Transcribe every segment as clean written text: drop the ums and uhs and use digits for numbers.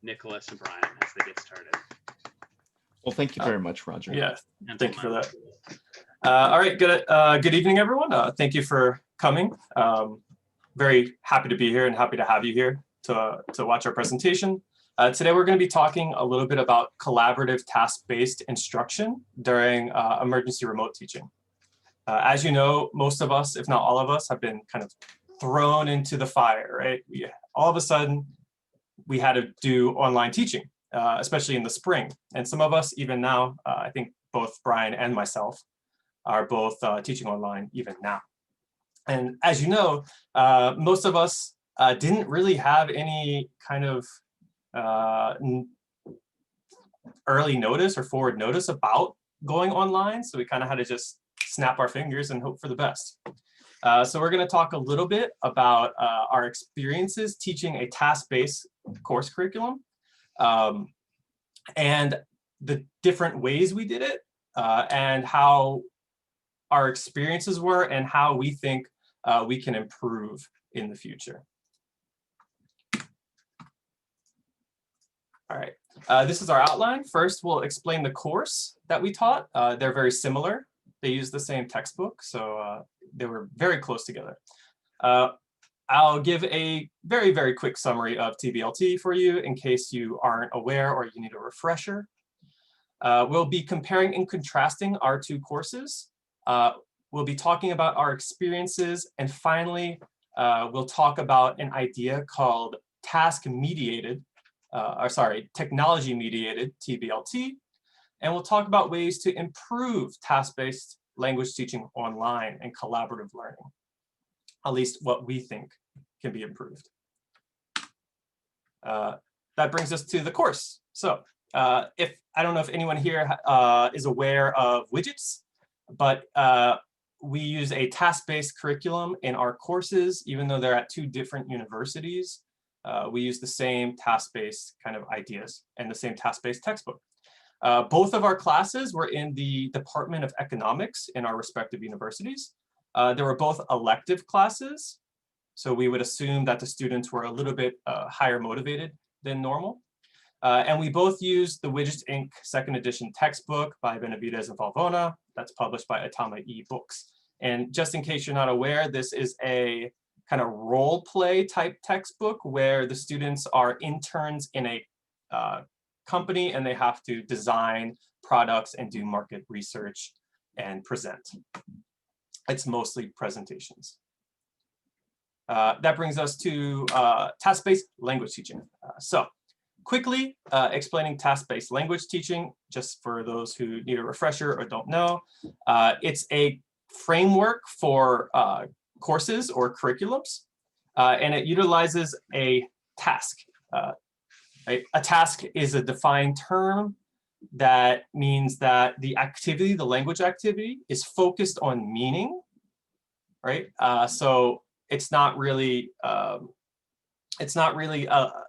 Nicholas and Bryan as they get started. Well, thank you very much, Roger. Yeah, thank you for that. All right, good evening, everyone. Thank you for coming. Very happy to be here and happy to have you here to watch our presentation. Today, we're going to be talking a little bit about collaborative task-based instruction during emergency remote teaching. As you know, most of us, if not all of us, have been kind of thrown into the fire, right? All of a sudden, we had to do online teaching, especially in the spring. And some of us, even now, I think both Bryan and myself are both teaching online even now. And as you know, most of us didn't really have any kind of early notice or forward notice about going online. So we kind of had to just snap our fingers and hope for the best. So we're going to talk a little bit about our experiences teaching a task-based course curriculum and the different ways we did it and how our experiences were and how we think we can improve in the future. All right, this is our outline. First, we'll explain the course that we taught. They're very similar. They use the same textbook, so they were very close together. I'll give a very, very quick summary of TBLT for you in case you aren't aware or you need a refresher. We'll be comparing and contrasting our two courses. We'll be talking about our experiences. And finally, we'll talk about an idea called TechnologyMediated TBLT. And we'll talk about ways to improve task-based language teaching online and collaborative learning, at least what we think can be improved. That brings us to the course. So I don't know if anyone here is aware of widgets, but we use a task-based curriculum in our courses, even though they're at two different universities. We use the same task-based kind of ideas and the same task-based textbook. Both of our classes were in the Department of Economics in our respective universities. They were both elective classes, so we would assume that the students were a little bit higher motivated than normal. And we both used the Widgets Inc. second edition textbook by Benavidez and Valvona that's published by Atama eBooks. And just in case you're not aware, this is a kind of role play type textbook where the students are interns in a company and they have to design products and do market research and present. It's mostly presentations. That brings us to task-based language teaching. So quickly explaining task-based language teaching, just for those who need a refresher or don't know. It's a framework for courses or curriculums, and it utilizes a task. A task is a defined term that means that the activity, the language activity, is focused on meaning, right? So it's not really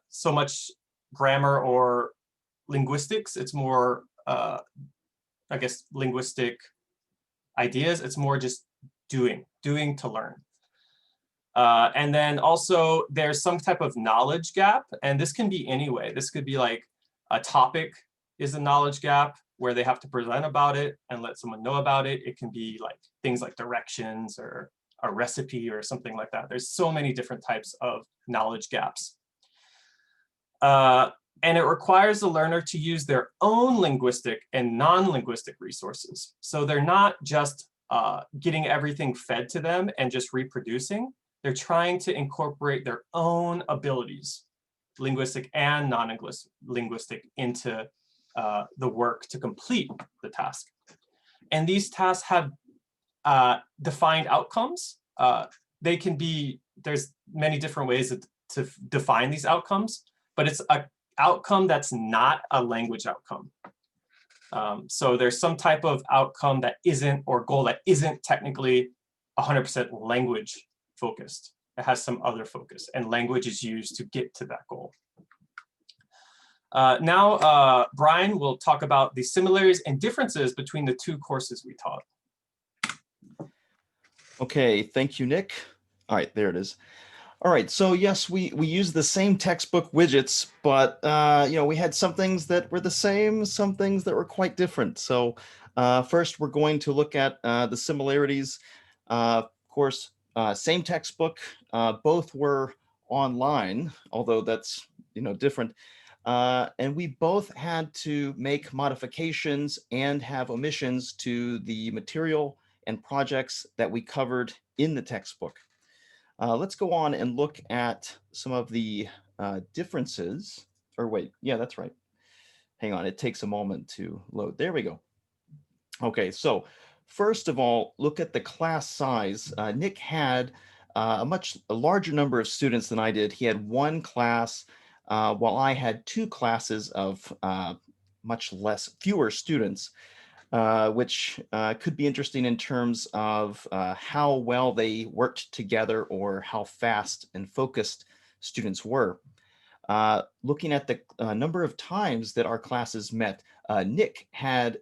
so much grammar or linguistics. It's more, I guess, linguistic ideas. It's more just doing to learn. And then also there's some type of knowledge gap, and this can be any way. This could be like a topic is a knowledge gap where they have to present about it and let someone know about it. It can be like things like directions or a recipe or something like that. There's so many different types of knowledge gaps. And it requires the learner to use their own linguistic and non-linguistic resources. So they're not just getting everything fed to them and just reproducing. They're trying to incorporate their own abilities, linguistic and non-linguistic, into the work to complete the task. And these tasks have defined outcomes. They can be, there's many different ways to define these outcomes, but it's an outcome that's not a language outcome. So there's some type of outcome that isn't, or goal that isn't technically 100% language focused. It has some other focus, and language is used to get to that goal. Now, Bryan will talk about the similarities and differences between the two courses we taught. Okay, thank you, Nick. All right, there it is. All right, so yes, we use the same textbook widgets, but we had some things that were the same, some things that were quite different. So first, we're going to look at the similarities. Of course, same textbook, both were online, although that's different. And we both had to make modifications and have omissions to the material and projects that we covered in the textbook. Let's go on and look at some of the differences. Or wait, yeah, that's right. Hang on, it takes a moment to load. There we go. Okay, so first of all, look at the class size. Nick had a larger number of students than I did. He had one class, while I had two classes of fewer students. Which could be interesting in terms of how well they worked together or how fast and focused students were. Looking at the number of times that our classes met, Nick had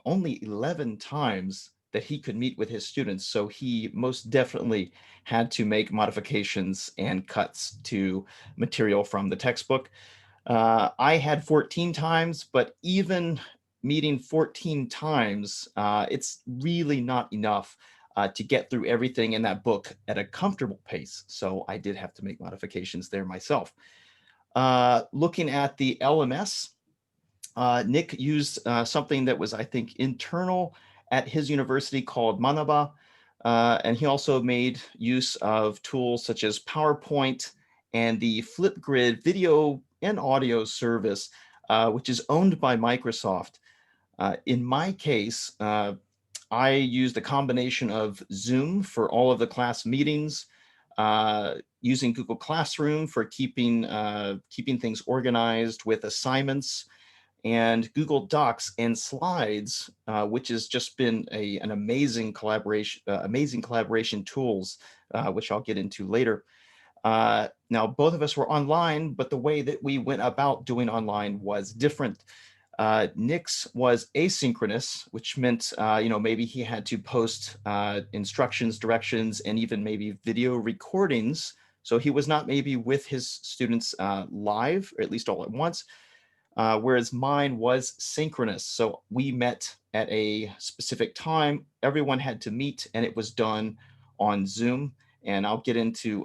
only 11 times that he could meet with his students. So he most definitely had to make modifications and cuts to material from the textbook. I had 14 times, but even meeting 14 times, it's really not enough to get through everything in that book at a comfortable pace. So I did have to make modifications there myself. Looking at the LMS, Nick used something that was, I think, internal at his university called Manaba. And he also made use of tools such as PowerPoint and the Flipgrid video and audio service, which is owned by Microsoft. In my case, I used a combination of Zoom for all of the class meetings, using Google Classroom for keeping things organized with assignments, and Google Docs and Slides, which has just been an amazing collaboration tools, which I'll get into later. Now, both of us were online, but the way that we went about doing online was different. Nick's was asynchronous, which meant, maybe he had to post instructions, directions, and even maybe video recordings. So he was not maybe with his students live, or at least all at once, whereas mine was synchronous. So we met at a specific time. Everyone had to meet, and it was done on Zoom. And I'll get into,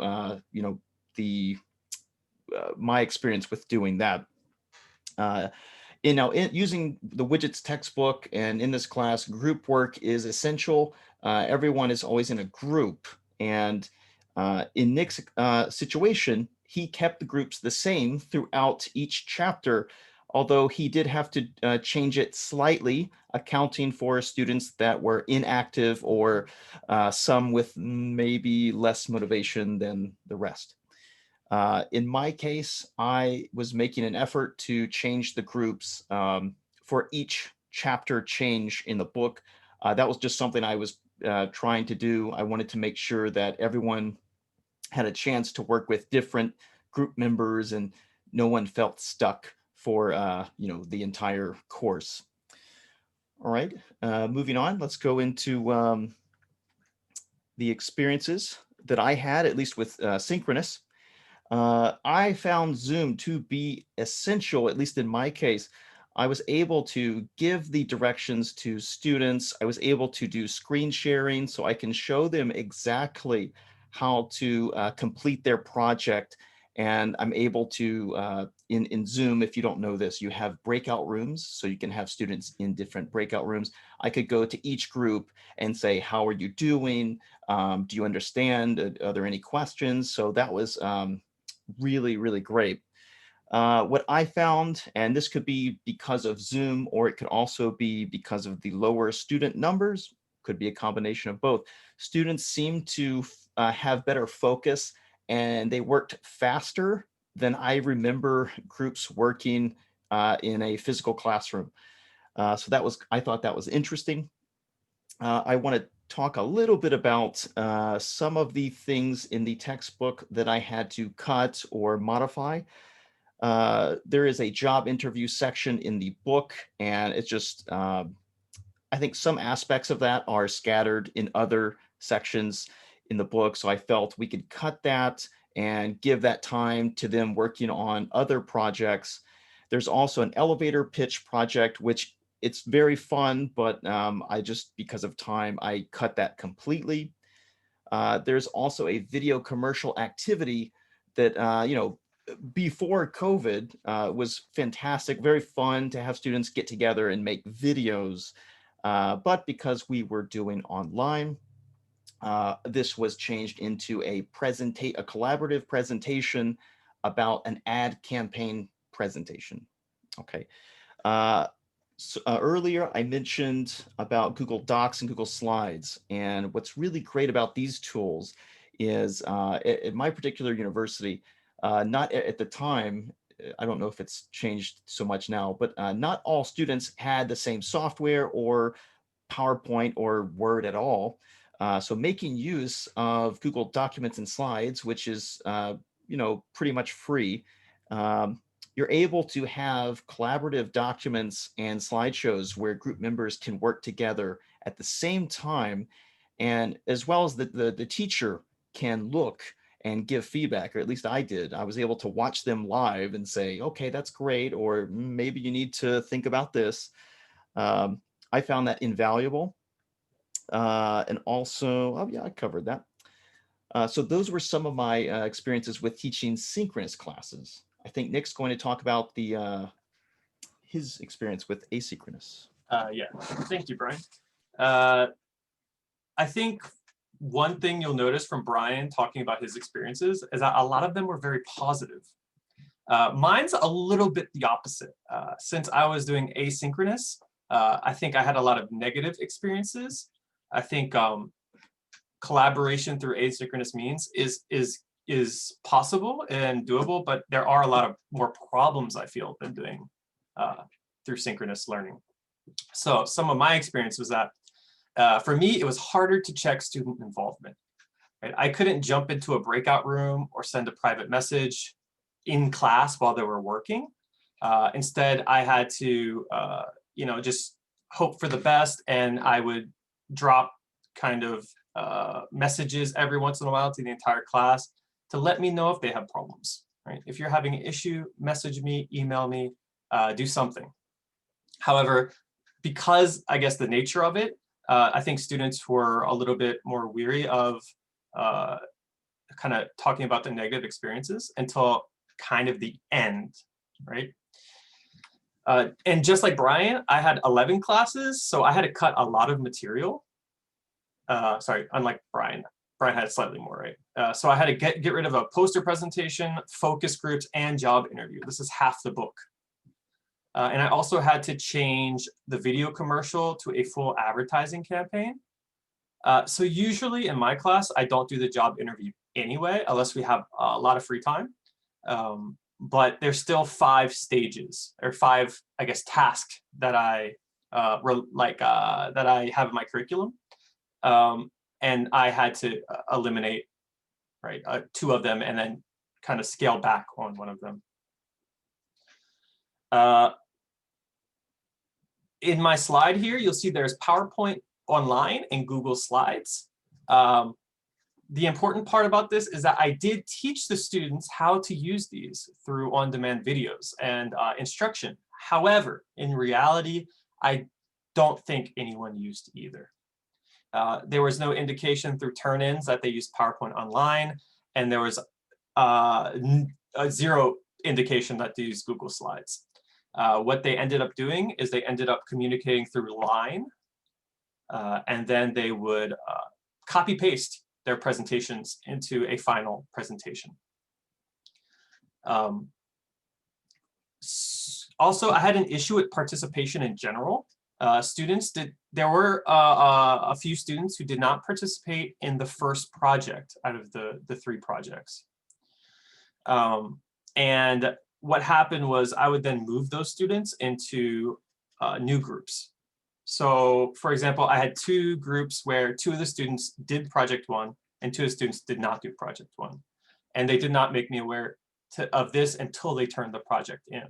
the my experience with doing that. Using the widgets textbook and in this class, group work is essential. Everyone is always in a group. And in Nick's situation, he kept the groups the same throughout each chapter, although he did have to change it slightly, accounting for students that were inactive or some with maybe less motivation than the rest. In my case, I was making an effort to change the groups for each chapter change in the book. That was just something I was trying to do. I wanted to make sure that everyone had a chance to work with different group members and no one felt stuck for the entire course. All right, moving on, let's go into the experiences that I had, at least with synchronous. I found Zoom to be essential, at least in my case. I was able to give the directions to students. I was able to do screen sharing so I can show them exactly how to complete their project. And I'm able to, in Zoom, if you don't know this, you have breakout rooms. So you can have students in different breakout rooms. I could go to each group and say, how are you doing? Do you understand? Are there any questions? So that was really, really great. What I found, and this could be because of Zoom, or it could also be because of the lower student numbers, could be a combination of both. Students seem to have better focus and they worked faster than I remember groups working in a physical classroom. So I thought that was interesting. I want to talk a little bit about some of the things in the textbook that I had to cut or modify. There is a job interview section in the book, and it's just, I think some aspects of that are scattered in other sections in the book. So I felt we could cut that and give that time to them working on other projects. There's also an elevator pitch project, which it's very fun, but I just, because of time, I cut that completely. There's also a video commercial activity that, before COVID was fantastic, very fun to have students get together and make videos. But because we were doing online, this was changed into a collaborative presentation about an ad campaign presentation. Okay. Earlier, I mentioned about Google Docs and Google Slides. And what's really great about these tools is at my particular university, not at the time, I don't know if it's changed so much now, but not all students had the same software or PowerPoint or Word at all. So making use of Google Documents and Slides, which is pretty much free, you're able to have collaborative documents and slideshows where group members can work together at the same time, and as well as the teacher can look and give feedback, or at least I did. I was able to watch them live and say, okay, that's great, or maybe you need to think about this. I found that invaluable. And also, oh yeah, I covered that. So those were some of my experiences with teaching synchronous classes. I think Nick's going to talk about his experience with asynchronous. Yeah, thank you, Brian. I think one thing you'll notice from Brian talking about his experiences is that a lot of them were very positive. Mine's a little bit the opposite. Since I was doing asynchronous, I think I had a lot of negative experiences. I think collaboration through asynchronous means is possible and doable, but there are a lot of more problems, I feel, than doing through synchronous learning. So some of my experience was that for me, it was harder to check student involvement. Right? I couldn't jump into a breakout room or send a private message in class while they were working. Instead, I had to just hope for the best, and I would drop kind of messages every once in a while to the entire class to let me know if they have problems. Right? If you're having an issue, message me, email me, do something. However, because I guess the nature of it, I think students were a little bit more weary of kind of talking about the negative experiences until kind of the end, right? And just like Brian, I had 11 classes, so I had to cut a lot of material. Sorry, unlike Brian. Brian had slightly more, right? So I had to get rid of a poster presentation, focus groups, and job interview. This is half the book. And I also had to change the video commercial to a full advertising campaign. So usually in my class, I don't do the job interview anyway, unless we have a lot of free time. But there's still 5 stages, or 5, I guess, tasks that I that I have in my curriculum, and I had to eliminate 2 of them and then kind of scale back on one of them. In my slide here, you'll see there's PowerPoint online and Google Slides. The important part about this is that I did teach the students how to use these through on-demand videos and instruction. However, in reality, I don't think anyone used either. There was no indication through turn-ins that they used PowerPoint online, and there was zero indication that they used Google Slides. What they ended up doing is they ended up communicating through line, and then they would copy-paste their presentations into a final presentation. Also, I had an issue with participation in general. There were a few students who did not participate in the first project out of the 3 projects. And what happened was I would then move those students into new groups. So for example, I had 2 groups where 2 of the students did project 1 and 2 of the students did not do project 1. And they did not make me aware of this until they turned the project in.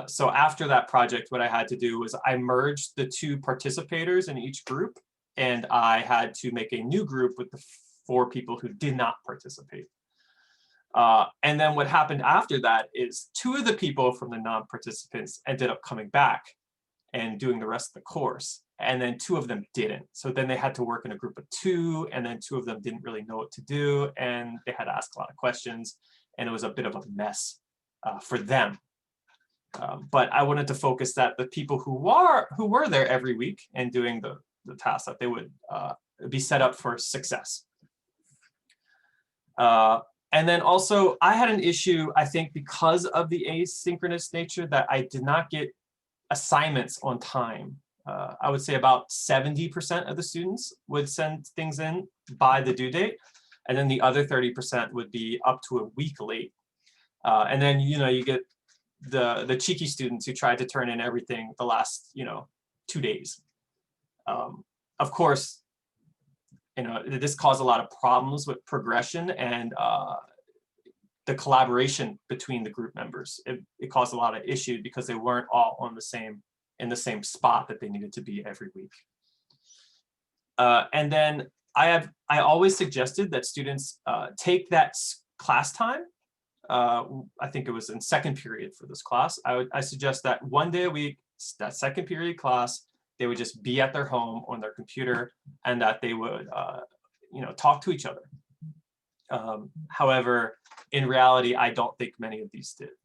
So after that project, what I had to do was I merged the 2 participators in each group, and I had to make a new group with the 4 people who did not participate. And then what happened after that is 2 of the people from the non-participants ended up coming back and doing the rest of the course. And then 2 of them didn't. So then they had to work in a group of 2, and then 2 of them didn't really know what to do, and they had to ask a lot of questions, and it was a bit of a mess for them. But I wanted to focus that the people who were there every week and doing the tasks, that they would be set up for success. And then also, I had an issue, I think, because of the asynchronous nature, that I did not get assignments on time. I would say about 70% of the students would send things in by the due date, and then the other 30% would be up to a week late. And then, you get the cheeky students who tried to turn in everything the last, 2 days. Of course, this caused a lot of problems with progression and the collaboration between the group members. It caused a lot of issues because they weren't all in the same spot that they needed to be every week. And then I always suggested that students take that class time. I think it was in second period for this class. I suggest that 1 day a week, that second period class, they would just be at their home on their computer, and that they would talk to each other. However, in reality, I don't think many of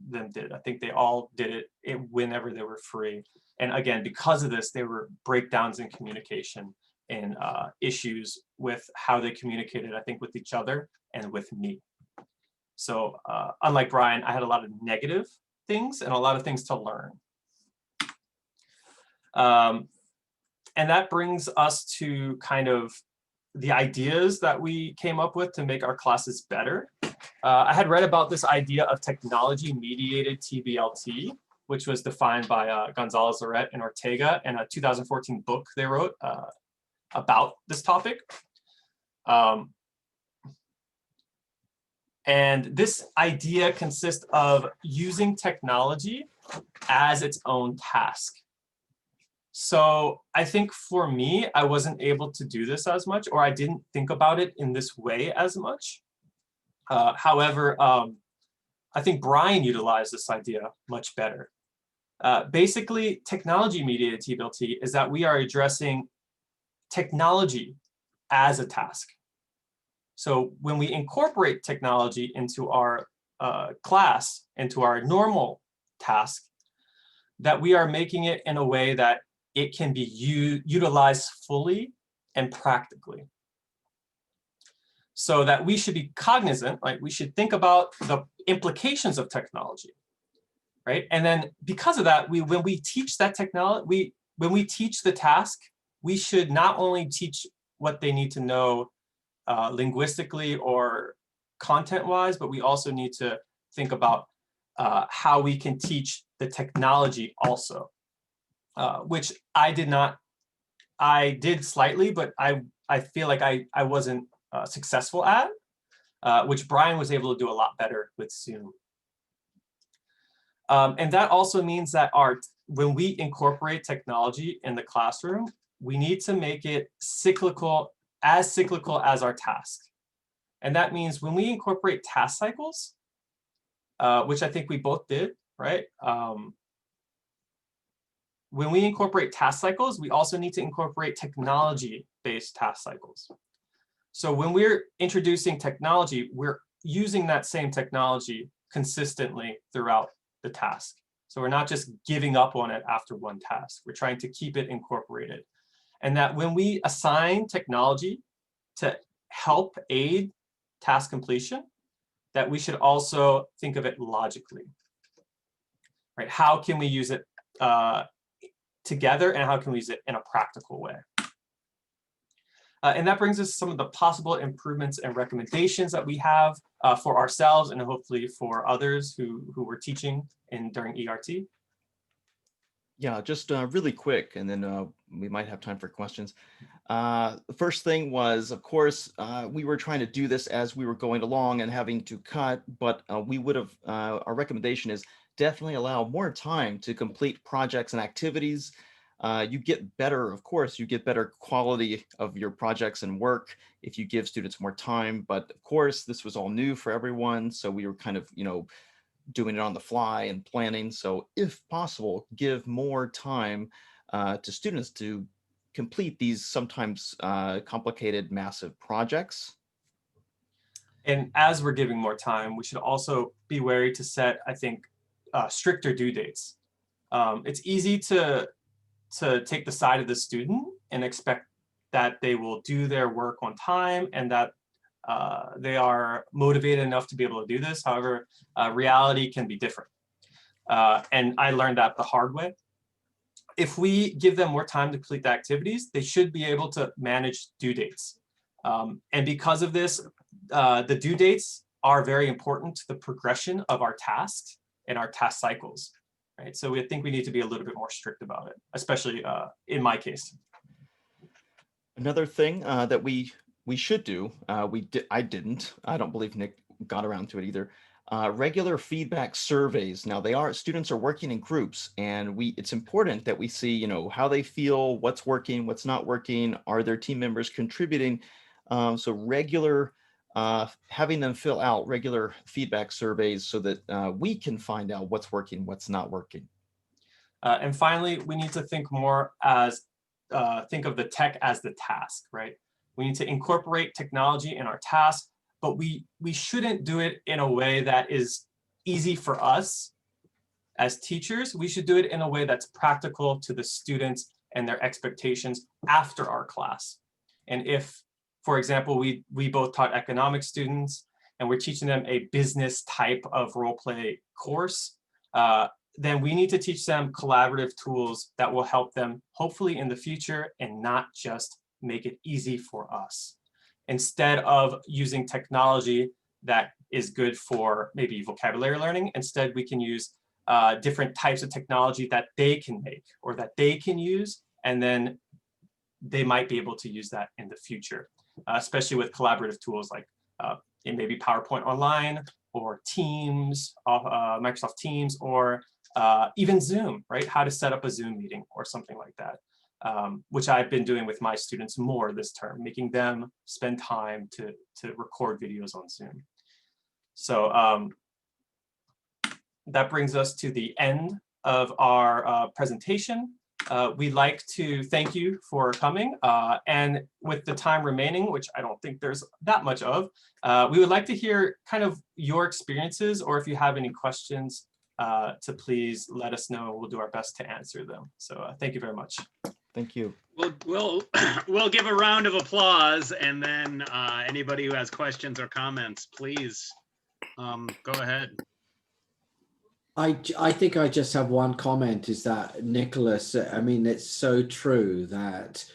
them did. I think they all did it whenever they were free. And again, because of this, there were breakdowns in communication and issues with how they communicated, I think, with each other and with me. So unlike Bryan, I had a lot of negative things and a lot of things to learn. And that brings us to kind of the ideas that we came up with to make our classes better. I had read about this idea of technology-mediated TBLT, which was defined by Gonzalez, Lorette, and Ortega in a 2014 book they wrote about this topic. And this idea consists of using technology as its own task. So I think for me, I wasn't able to do this as much, or I didn't think about it in this way as much. However, I think Bryan utilized this idea much better. Basically, technology-mediated TBLT is that we are addressing technology as a task. So when we incorporate technology into our class, into our normal task, that we are making it in a way that it can be utilized fully and practically. So that we should be cognizant, right? We should think about the implications of technology, right? And then because of that, when we teach that technology, when we teach the task, we should not only teach what they need to know linguistically or content-wise, but we also need to think about how we can teach the technology also, which I did not. I did slightly, but I feel like I wasn't successful at, which Bryan was able to do a lot better with Zoom. And that also means that when we incorporate technology in the classroom, we need to make it cyclical as our task. And that means when we incorporate task cycles, which I think we both did, right? When we incorporate task cycles, we also need to incorporate technology-based task cycles. So when we're introducing technology, we're using that same technology consistently throughout the task. So we're not just giving up on it after one task. We're trying to keep it incorporated. And that when we assign technology to help aid task completion, that we should also think of it logically, right? How can we use it together, and how can we use it in a practical way? And that brings us to some of the possible improvements and recommendations that we have for ourselves and hopefully for others who were teaching during ERT. Yeah, just really quick, and then we might have time for questions. The first thing was, of course, we were trying to do this as we were going along and having to cut, but we would have, our recommendation is definitely allow more time to complete projects and activities. You get better, of course, you get better quality of your projects and work if you give students more time. But of course, this was all new for everyone. So we were kind of, doing it on the fly and planning. So if possible, give more time to students to complete these sometimes complicated, massive projects. And as we're giving more time, we should also be wary to set, I think, stricter due dates. It's easy to take the side of the student and expect that they will do their work on time and that they are motivated enough to be able to do this. However, reality can be different. And I learned that the hard way. If we give them more time to complete the activities, they should be able to manage due dates. And because of this, the due dates are very important to the progression of our tasks and our task cycles. Right? So we think we need to be a little bit more strict about it, especially in my case. Another thing that we should do, I didn't. I don't believe Nick got around to it either. Regular feedback surveys. Now students are working in groups, and it's important that we see, how they feel, what's working, what's not working. Are their team members contributing? So regular, having them fill out regular feedback surveys so that we can find out what's working, what's not working. And finally, we need to think more as, think of the tech as the task, right? We need to incorporate technology in our task, but we shouldn't do it in a way that is easy for us as teachers. We should do it in a way that's practical to the students and their expectations after our class. And if, for example, we both taught economics students and we're teaching them a business type of role play course, then we need to teach them collaborative tools that will help them hopefully in the future and not just make it easy for us. Instead of using technology that is good for maybe vocabulary learning, instead we can use different types of technology that they can make or that they can use, and then they might be able to use that in the future, especially with collaborative tools like it may be PowerPoint Online or Teams, Microsoft Teams, or even Zoom, right? How to set up a Zoom meeting or something like that, which I've been doing with my students more this term, making them spend time to record videos on Zoom. So that brings us to the end of our presentation. We'd like to thank you for coming. And with the time remaining, which I don't think there's that much of, we would like to hear kind of your experiences, or if you have any questions, to please let us know. We'll do our best to answer them. So thank you very much. Thank you. We'll give a round of applause, and then anybody who has questions or comments, please go ahead. I think I just have one comment, is that, Nicholas, I mean, it's so true that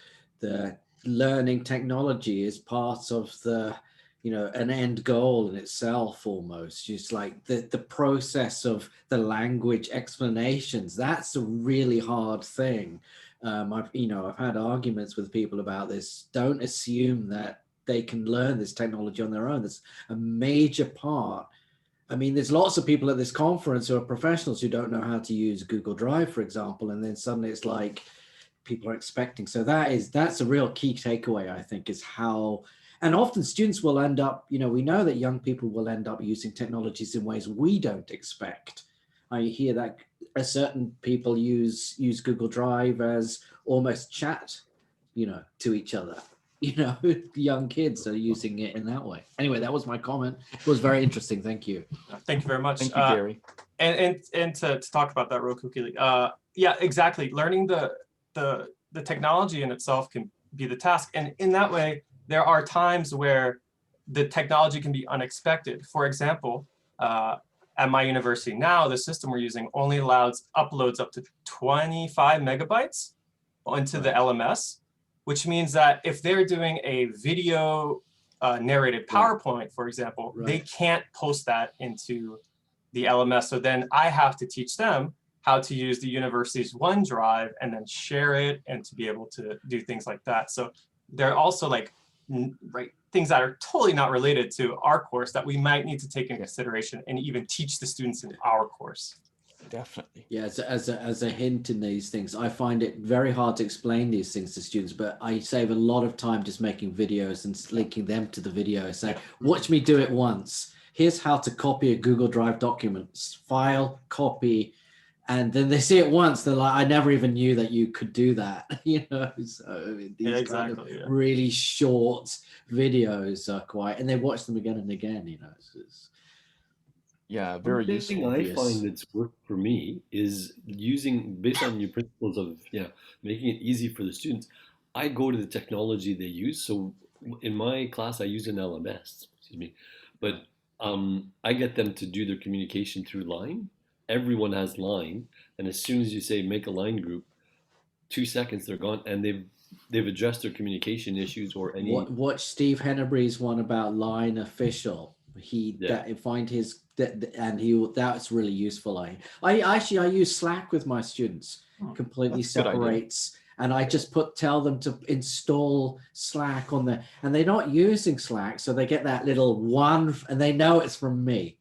the learning technology is part of the, an end goal in itself almost. Just like the process of the language explanations, that's a really hard thing. I've had arguments with people about this. Don't assume that they can learn this technology on their own. That's a major part. I mean, there's lots of people at this conference who are professionals who don't know how to use Google Drive, for example, and then suddenly it's like people are expecting. So that's a real key takeaway, I think, is how, and often students will end up, we know that young people will end up using technologies in ways we don't expect. I hear that certain people use Google Drive as almost chat, to each other. Young kids are using it in that way. Anyway, that was my comment. It was very interesting. Thank you. Thank you very much. Thank you, Gary. And to talk about that real quickly, yeah, exactly. Learning the technology in itself can be the task, and in that way, there are times where the technology can be unexpected. For example, at my university now, the system we're using only allows uploads up to 25 megabytes into the LMS. Which means that if they're doing a video narrated PowerPoint, for example, they can't post that into the LMS. So then I have to teach them how to use the university's OneDrive and then share it and to be able to do things like that. So there are also things that are totally not related to our course that we might need to take into consideration and even teach the students in our course. definitely. Yeah, as a hint in these things, I find it very hard to explain these things to students, but I save a lot of time just making videos and linking them to the video. Say, watch me do it once. Here's how to copy a Google Drive document, file, copy, and then they see it once. They're like, I never even knew that you could do that. You know, so these kind of really short videos are quite, and they watch them again and again. You know, Yeah, very useful. One thing I find that's worked for me is using, based on your principles of making it easy for the students. I go to the technology they use. So in my class, I use an LMS, excuse me, but I get them to do their communication through Line. Everyone has Line, and as soon as you say make a Line group, 2 seconds they're gone, and they've addressed their communication issues or any. Watch Steve Henneberry's one about Line Official. Find his that's really useful. I use Slack with my students. Completely separates, and I just tell them to install Slack on the, and they're not using Slack, so they get that little one, and they know it's from me.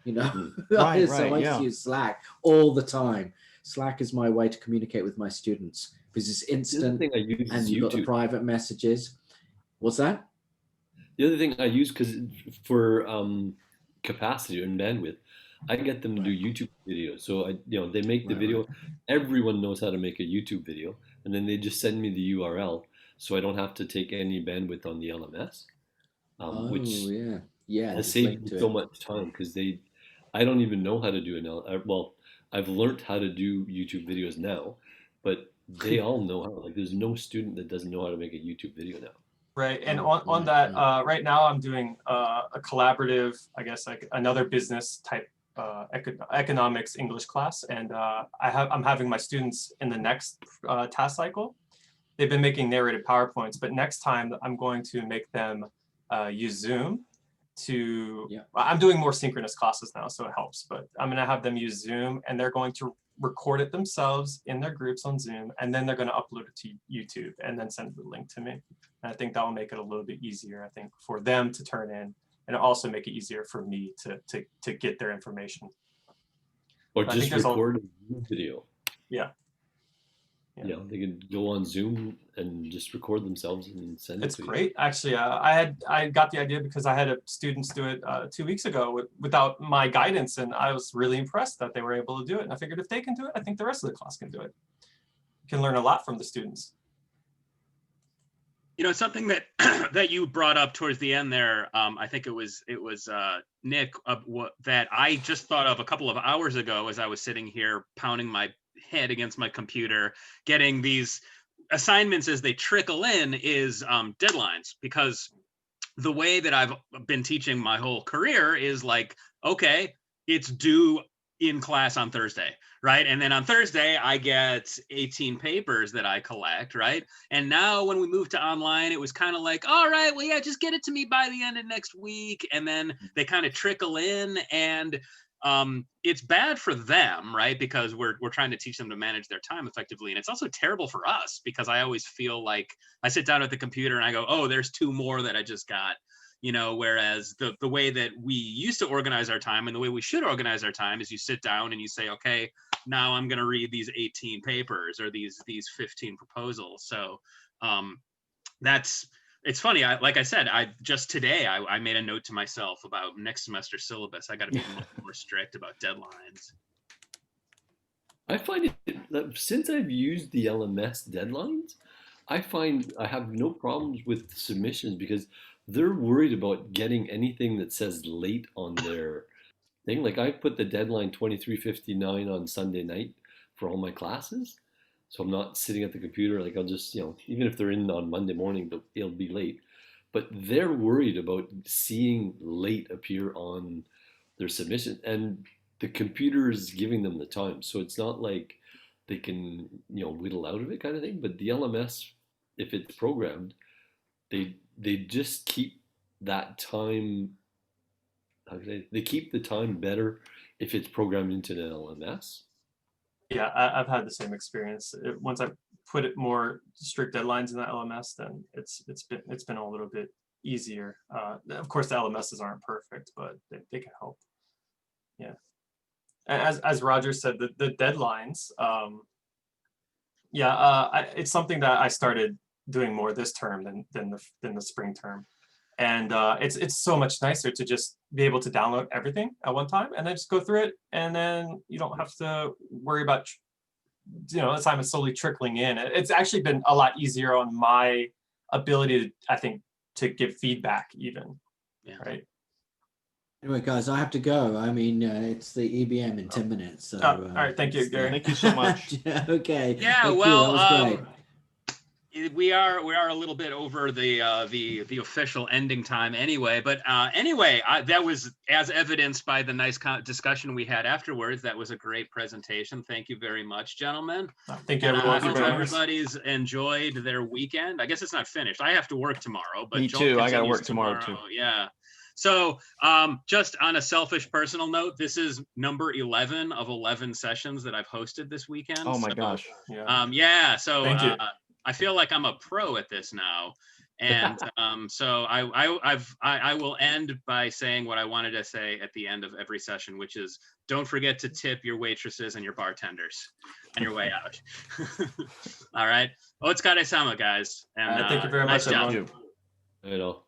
You know, I use Slack all the time. Slack is my way to communicate with my students because it's instant, and you've got the private messages. What's that? The other thing I use, because for capacity and bandwidth, I get them to do YouTube videos. So they make the video. Everyone knows how to make a YouTube video, and then they just send me the URL, so I don't have to take any bandwidth on the LMS. Which has saved me so much time, because I don't even know how to do well, I've learned how to do YouTube videos now, but they all know how. Like, there's no student that doesn't know how to make a YouTube video now. Right, and on that, right now I'm doing a collaborative, I guess, like another business type economics English class, and I'm having my students in the next task cycle. They've been making narrated PowerPoints, but next time I'm going to make them use Zoom to. I'm doing more synchronous classes now, so it helps. But I'm going to have them use Zoom, and they're going to record it themselves in their groups on Zoom, and then they're going to upload it to YouTube and then send the link to me. And I think that will make it a little bit easier, I think, for them to turn in, and also make it easier for me to get their information. Or just record a video. Yeah. Yeah, they can go on Zoom and just record themselves and send it. It's great, actually. I got the idea because I had students do it 2 weeks ago without my guidance, and I was really impressed that they were able to do it. And I figured if they can do it, I think the rest of the class can do it. You can learn a lot from the students. You know, something that that you brought up towards the end there, I think it was Nick, that I just thought of a couple of hours ago as I was sitting here pounding my head against my computer, getting these assignments as they trickle in, is deadlines. Because the way that I've been teaching my whole career is like, okay, it's due in class on Thursday, right? And then on Thursday, I get 18 papers that I collect, right? And now when we moved to online, it was kind of like, all right, well, yeah, just get it to me by the end of next week. And then they kind of trickle in, and it's bad for them, right? Because we're trying to teach them to manage their time effectively. And it's also terrible for us, because I always feel like I sit down at the computer and I go, oh, there's 2 more that I just got. You know, whereas the way that we used to organize our time, and the way we should organize our time, is you sit down and you say, okay, now I'm going to read these 18 papers or these 15 proposals. So it's funny. Like I said, just today I made a note to myself about next semester syllabus. I got to be much more strict about deadlines. I find it that since I've used the LMS deadlines, I find I have no problems with submissions, because they're worried about getting anything that says late on their thing. Like, I put the deadline 23:59 on Sunday night for all my classes. So I'm not sitting at the computer. Like, I'll just, even if they're in on Monday morning, they'll be late. But they're worried about seeing late appear on their submission. And the computer is giving them the time. So it's not like they can, whittle out of it kind of thing. But the LMS, if it's programmed, they just keep that time. They keep the time better if it's programmed into the LMS. Yeah, I've had the same experience. Once I put it more strict deadlines in the LMS, then it's been a little bit easier. Of course, the LMSs aren't perfect, but they can help. Yeah. as Roger said, the deadlines. It's something that I started doing more this term than the spring term, and it's so much nicer to just be able to download everything at one time and then just go through it, and then you don't have to worry about the time is slowly trickling in. It's actually been a lot easier on my ability to, I think, to give feedback even. Yeah. Right. Anyway, guys, I have to go. I mean, it's the EBM in 10 minutes. So, all right. Thank you, Gary. Thank you so much. Okay. Yeah, Thank well, you. That was great. we are a little bit over the official ending time anyway, but anyway, that was as evidenced by the nice discussion we had afterwards. That was a great presentation. Thank you very much, gentlemen. Thank you, And everyone. I hope for joining us. everybody's enjoyed their weekend. I guess it's not finished. I have to work tomorrow, but Me Jolt too. I got to continues work tomorrow too. Yeah. So just on a selfish personal note, this is number 11 of 11 sessions that I've hosted this weekend. Oh my gosh. Yeah. So Thank you. I feel like I'm a pro at this now. And so I will end by saying what I wanted to say at the end of every session, which is don't forget to tip your waitresses and your bartenders on your way out. All right. Otsukare-sama, guys. And thank you very much, nice job. everyone. You know.